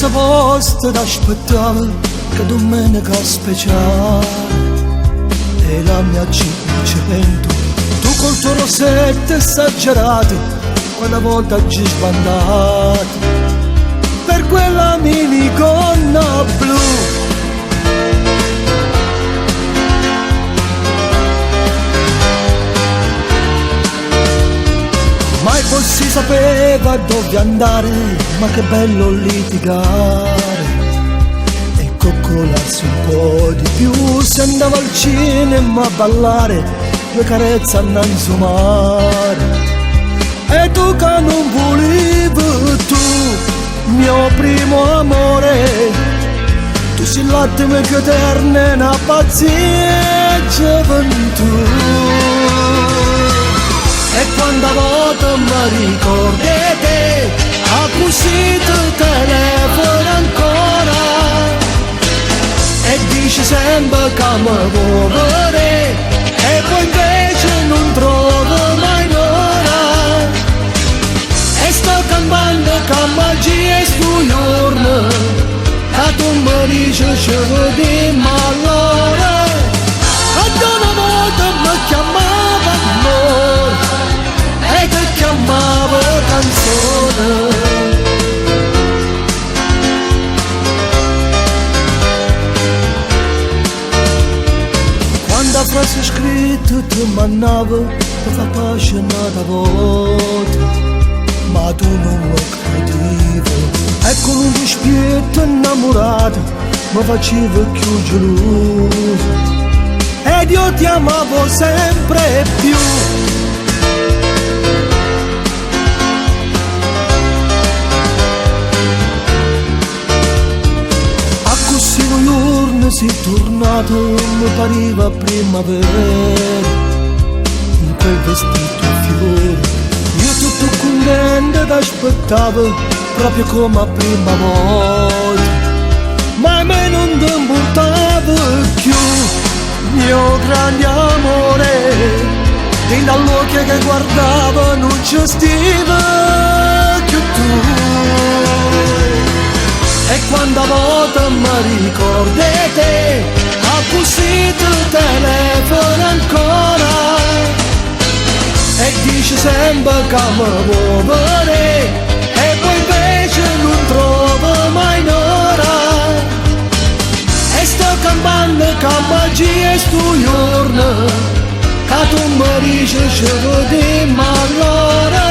se posto t'aspettavo che domenica speciale e la mia 500 tu col tuo rossetto esagerato quella volta ci sbandato per quella minigonna blu. Mai poi si sapeva dove andare, ma che bello litigare e coccolarsi un po' di più. Si andava al cinema a ballare, due carezze a mare. E tu che non volevi tu, mio primo amore, tu sei l'attimo che eterna una pazzia gioventù. E quando a volte mi ricordi te, a così ti telefono ancora e dici sempre che mi vuole e poi invece non trovo mai l'ora. E sto cantando che magia è sto giorno e tu mi dici ci vediamo allora. E una volta mi chiamava amore e ti chiamavo canzone. Quando a frase scritta ti mandavo per far pace una volta, ma tu non lo credevi e con un dispietto innamorato mi facevo più geloso ed io ti amavo sempre più. A così un giorno sei tornato, mi pareva primavera, in quel vestito fiore, io tutto contento t'aspettavo, proprio come a prima volta, ma a me non ti importava più. Mio grande amore, fin dall'occhio che guardavo non ci stiva più tu. E quando a volte mi ricordi te, a così ti telefono ancora e dici sempre che mi vuole e poi invece non trovo mai l'ora. E sto cantando che magia è sto giorno che tu mi dici ci vediamo allora.